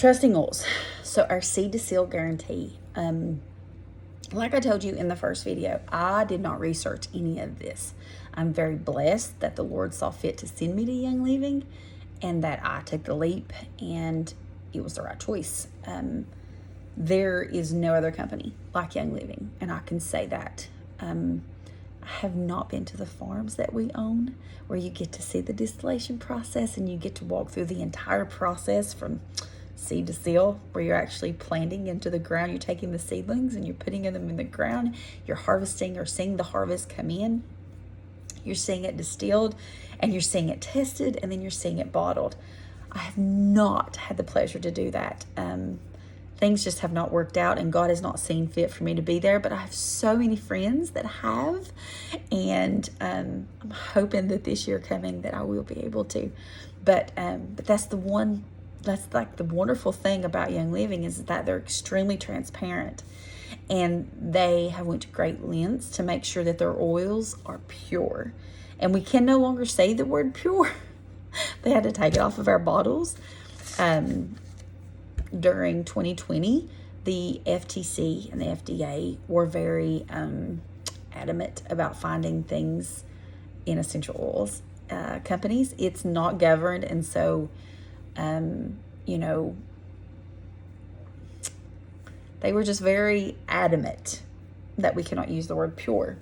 trusting oils. So our seed to seal guarantee. Like I told you in the first video, I did not research any of this. I'm very blessed that the Lord saw fit to send me to Young Living and that I took the leap and it was the right choice. There is no other company like Young Living, and I can say that. I have not been to the farms that we own where you get to see the distillation process and you get to walk through the entire process from seed to seal, where you're actually planting into the ground. You're taking the seedlings and you're putting them in the ground. You're harvesting or seeing the harvest come in. You're seeing it distilled and you're seeing it tested and then you're seeing it bottled. I have not had the pleasure to do that. Things just have not worked out and God has not seen fit for me to be there, but I have so many friends that have, and I'm hoping that this year coming that I will be able to. But that's like the wonderful thing about Young Living is that they're extremely transparent and they have went to great lengths to make sure that their oils are pure. And we can no longer say the word pure. They had to take it off of our bottles. During 2020, the FTC and the FDA were very adamant about finding things in essential oils companies. It's not governed, and so they were just very adamant that we cannot use the word pure.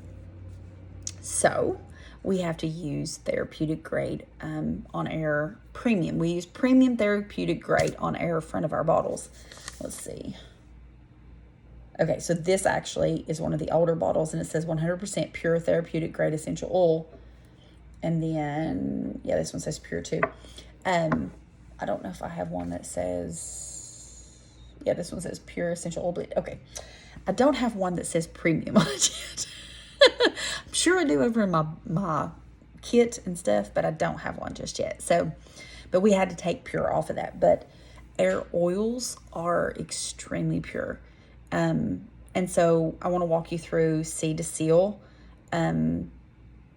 So we have to use therapeutic grade on air premium. We use premium therapeutic grade on air front of our bottles. Let's see. Okay, so this actually is one of the older bottles and it says 100% pure therapeutic grade essential oil. And then, yeah, this one says pure too. I don't know if I have one that says, yeah, this one says pure essential oil bleach. Okay, I don't have one that says premium on it yet. I'm sure I do over in my kit and stuff, but I don't have one just yet. So, but we had to take pure off of that. But air oils are extremely pure. And so I want to walk you through seed to seal, and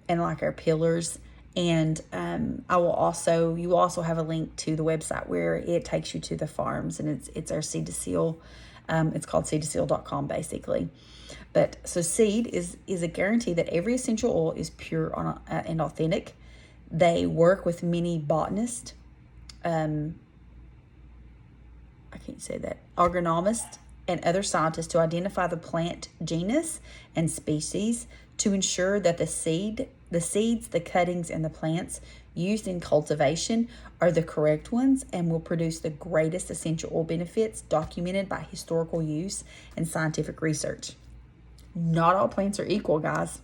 like our pillars. And you will also have a link to the website where it takes you to the farms, and it's our seed to seal. It's called seedtoseal.com basically. But so seed is a guarantee that every essential oil is pure and authentic. They work with many botanists, I can't say that, agronomists, and other scientists to identify the plant genus and species to ensure that the seeds, the cuttings, and the plants used in cultivation are the correct ones and will produce the greatest essential oil benefits documented by historical use and scientific research. Not all plants are equal, guys.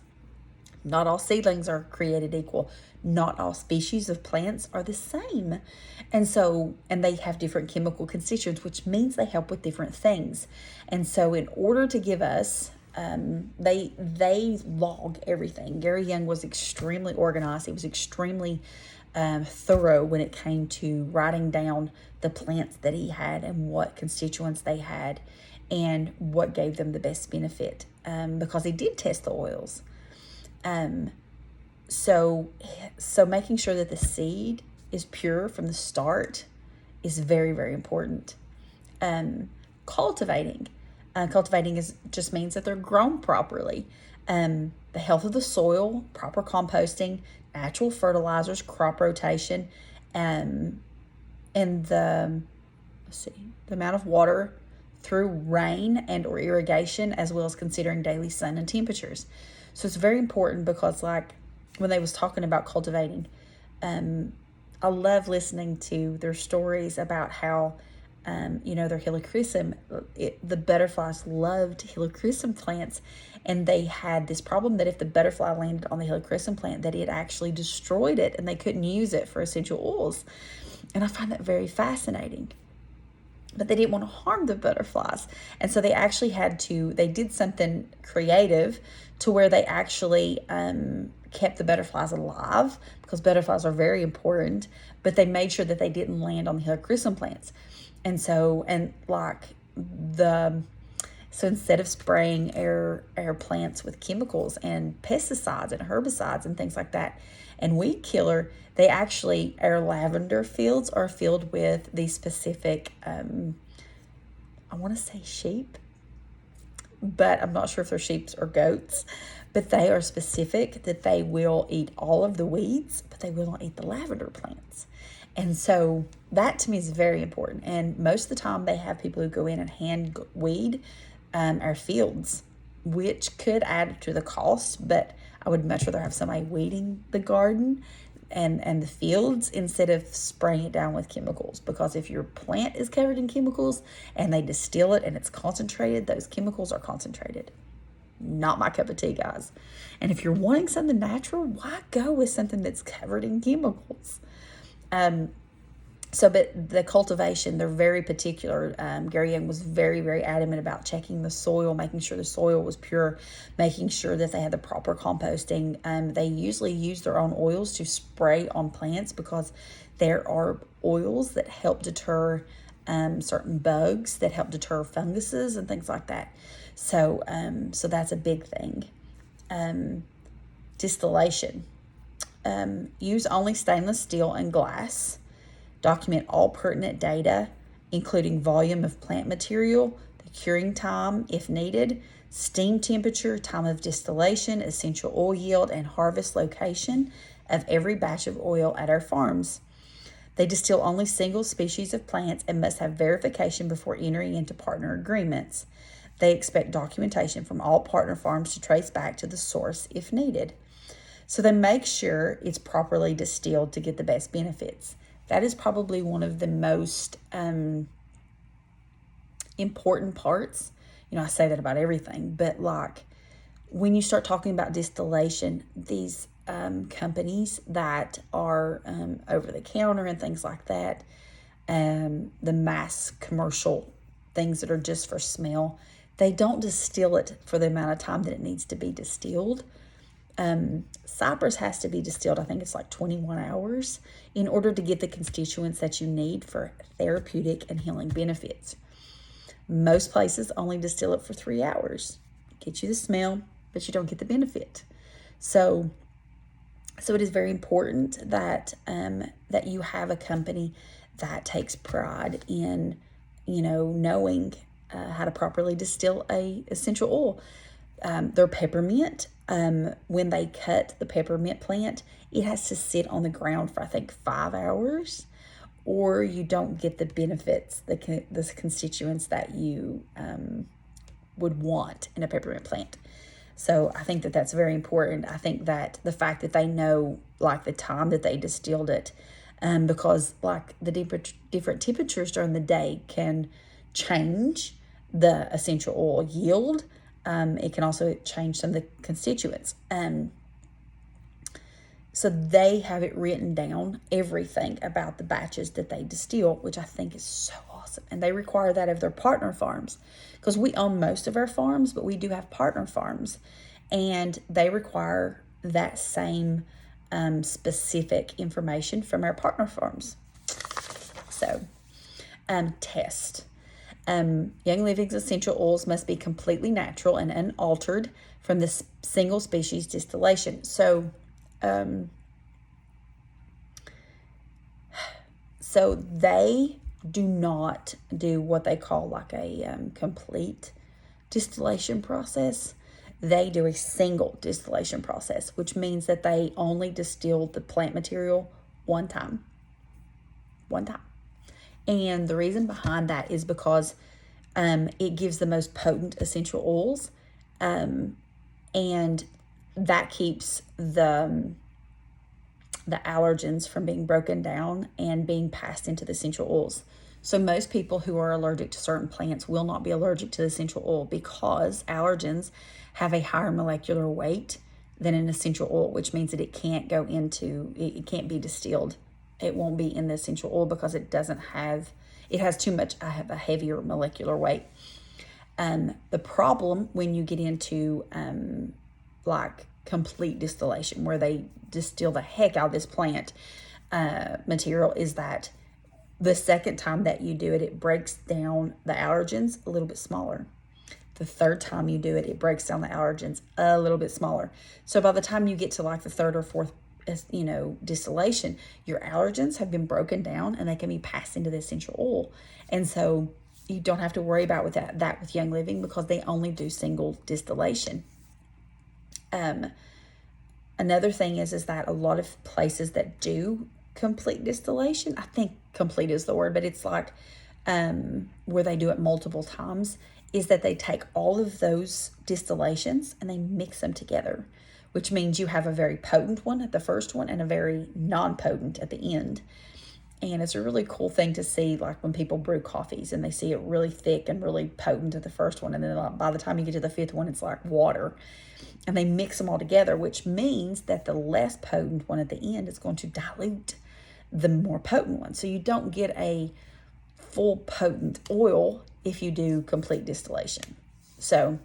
Not all seedlings are created equal. Not all species of plants are the same. And they have different chemical constituents, which means they help with different things. And so in order to give us, they log everything. Gary Young was extremely organized. He was extremely thorough when it came to writing down the plants that he had and what constituents they had and what gave them the best benefit, because he did test the oils. So making sure that the seed is pure from the start is very, very important. Cultivating just means that they're grown properly. The health of the soil, proper composting, natural fertilizers, crop rotation, and the amount of water through rain and or irrigation, as well as considering daily sun and temperatures. So it's very important because, like when they was talking about cultivating, I love listening to their stories about how their helichrysum, the butterflies loved helichrysum plants, and they had this problem that if the butterfly landed on the helichrysum plant, that it actually destroyed it and they couldn't use it for essential oils. And I find that very fascinating. But they didn't want to harm the butterflies. And so they actually they did something creative to where they actually kept the butterflies alive, because butterflies are very important, but they made sure that they didn't land on the helichrysum plants. So instead of spraying our plants with chemicals and pesticides and herbicides and things like that, And weed killer, they actually, our lavender fields are filled with these specific, I want to say sheep, but I'm not sure if they're sheep or goats, but they are specific that they will eat all of the weeds, but they will not eat the lavender plants. And so that to me is very important. And most of the time they have people who go in and hand weed our fields, which could add to the cost, but I would much rather have somebody weeding the garden and the fields instead of spraying it down with chemicals. Because if your plant is covered in chemicals and they distill it and it's concentrated, those chemicals are concentrated. Not my cup of tea, guys. And if you're wanting something natural, why go with something that's covered in chemicals? But the cultivation, they're very particular. Gary Young was very, very adamant about checking the soil, making sure the soil was pure, making sure that they had the proper composting. They usually use their own oils to spray on plants because there are oils that help deter certain bugs, that help deter funguses and things like that. So that's a big thing. Distillation. Use only stainless steel and glass. Document all pertinent data, including volume of plant material, the curing time if needed, steam temperature, time of distillation, essential oil yield, and harvest location of every batch of oil at our farms. They distill only single species of plants and must have verification before entering into partner agreements. They expect documentation from all partner farms to trace back to the source if needed. So they make sure it's properly distilled to get the best benefits. That is probably one of the most important parts. I say that about everything, but like when you start talking about distillation, these companies that are over the counter and things like that, the mass commercial things that are just for smell, they don't distill it for the amount of time that it needs to be distilled. Cypress has to be distilled, I think it's like 21 hours, in order to get the constituents that you need for therapeutic and healing benefits. Most places only distill it for 3 hours. Get you the smell, but you don't get the benefit. So it is very important that that you have a company that takes pride in, knowing how to properly distill a essential oil. Their peppermint, when they cut the peppermint plant, it has to sit on the ground for I think 5 hours, or you don't get the benefits, the constituents that you would want in a peppermint plant. So I think that that's very important. I think that the fact that they know like the time that they distilled it, because like the different temperatures during the day can change the essential oil yield. It can also change some of the constituents. So they have it written down, everything about the batches that they distill, which I think is so awesome. And they require that of their partner farms, because we own most of our farms, but we do have partner farms, and they require that same specific information from our partner farms. So, test. Young Living's essential oils must be completely natural and unaltered from this single species distillation. So they do not do what they call like a complete distillation process. They do a single distillation process, which means that they only distill the plant material one time. And the reason behind that is because it gives the most potent essential oils, and that keeps the allergens from being broken down and being passed into the essential oils. So most people who are allergic to certain plants will not be allergic to the essential oil, because allergens have a higher molecular weight than an essential oil, which means that it can't be distilled. It won't be in the essential oil because it has too much, I have a heavier molecular weight. The problem when you get into like complete distillation, where they distill the heck out of this plant material, is that the second time that you do it, it breaks down the allergens a little bit smaller. The third time you do it, it breaks down the allergens a little bit smaller. So by the time you get to like the third or fourth distillation, your allergens have been broken down and they can be passed into the essential oil. And so you don't have to worry about that with Young Living, because they only do single distillation. Another thing is that a lot of places that do complete distillation, I think complete is the word, but it's like where they do it multiple times, is that they take all of those distillations and they mix them together, which means you have a very potent one at the first one and a very non-potent at the end. And it's a really cool thing to see, like when people brew coffees and they see it really thick and really potent at the first one, and then like by the time you get to the fifth one, it's like water. And they mix them all together, which means that the less potent one at the end is going to dilute the more potent one. So you don't get a full potent oil if you do complete distillation. So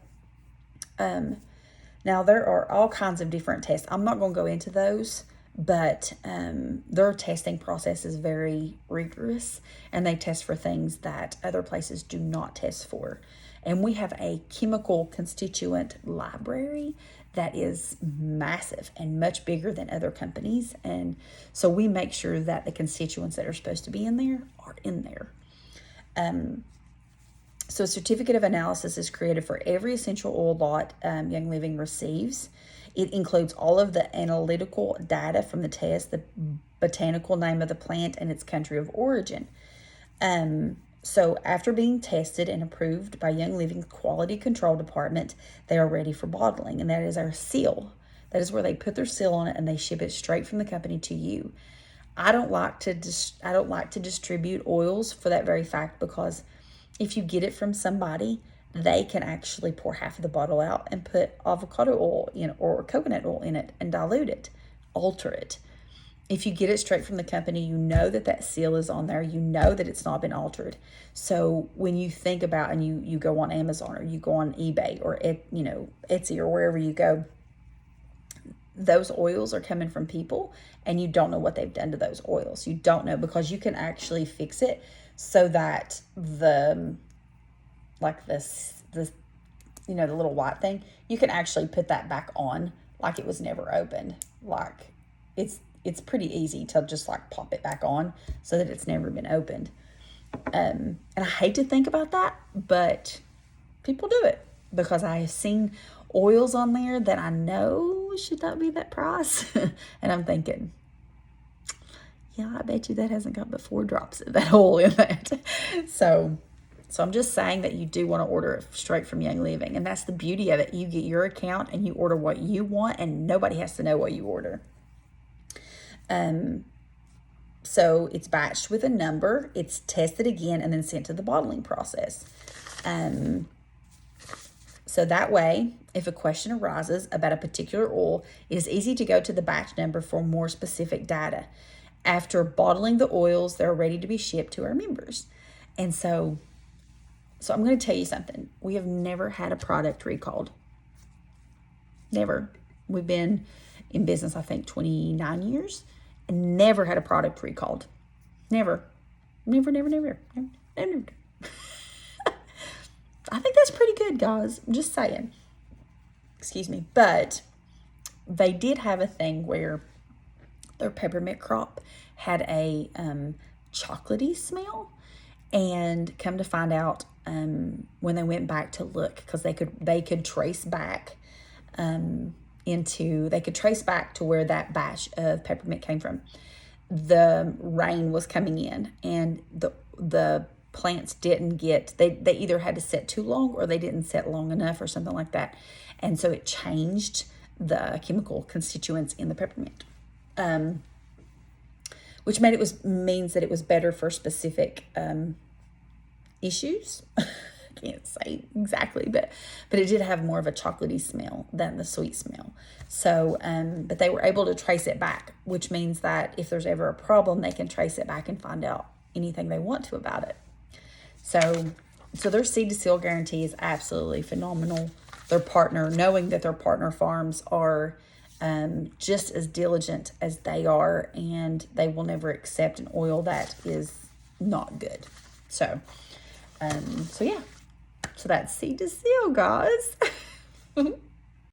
now there are all kinds of different tests. I'm not going to go into those, but their testing process is very rigorous, and they test for things that other places do not test for. And we have a chemical constituent library that is massive and much bigger than other companies. And so we make sure that the constituents that are supposed to be in there are in there. So a certificate of analysis is created for every essential oil lot Young Living receives. It includes all of the analytical data from the test, the botanical name of the plant, and its country of origin. So after being tested and approved by Young Living's Quality Control Department, they are ready for bottling, and that is our seal. That is where they put their seal on it and they ship it straight from the company to you. I don't like to distribute oils for that very fact, because if you get it from somebody, they can actually pour half of the bottle out and put avocado oil in or coconut oil in it and dilute it, alter it. If you get it straight from the company, you know that seal is on there. You know that it's not been altered. So when you think about, and you go on Amazon or you go on eBay or Etsy or wherever you go, those oils are coming from people, and you don't know what they've done to those oils. You don't know, because you can actually fix it so that the little white thing, you can actually put that back on like it was never opened. Like it's pretty easy to just like pop it back on so that it's never been opened. And I hate to think about that, but people do it, because I have seen oils on there that I know should not be that price. And I'm thinking, yeah, I bet you that hasn't got but 4 drops of that oil in that. So I'm just saying that you do want to order it straight from Young Living. And that's the beauty of it. You get your account and you order what you want, and nobody has to know what you order. So it's batched with a number, it's tested again, and then sent to the bottling process. So that way, if a question arises about a particular oil, it is easy to go to the batch number for more specific data. After bottling the oils, they're ready to be shipped to our members. And so I'm going to tell you something. We have never had a product recalled. Never. We've been in business, I think, 29 years, and never had a product recalled. Never. Never. I think that's pretty good, guys. I'm just saying. Excuse me. But they did have a thing where their peppermint crop had a chocolatey smell. And come to find out, when they went back to look, because they could trace back to where that batch of peppermint came from. The rain was coming in, and the plants didn't get, they either had to set too long or they didn't set long enough or something like that. And so it changed the chemical constituents in the peppermint, which means that it was better for specific issues. I can't say exactly, but it did have more of a chocolatey smell than the sweet smell. So, but they were able to trace it back, which means that if there's ever a problem, they can trace it back and find out anything they want to about it. So their seed to seal guarantee is absolutely phenomenal. Knowing that their partner farms are just as diligent as they are, and they will never accept an oil that is not good. So yeah. So that's seed to seal, guys.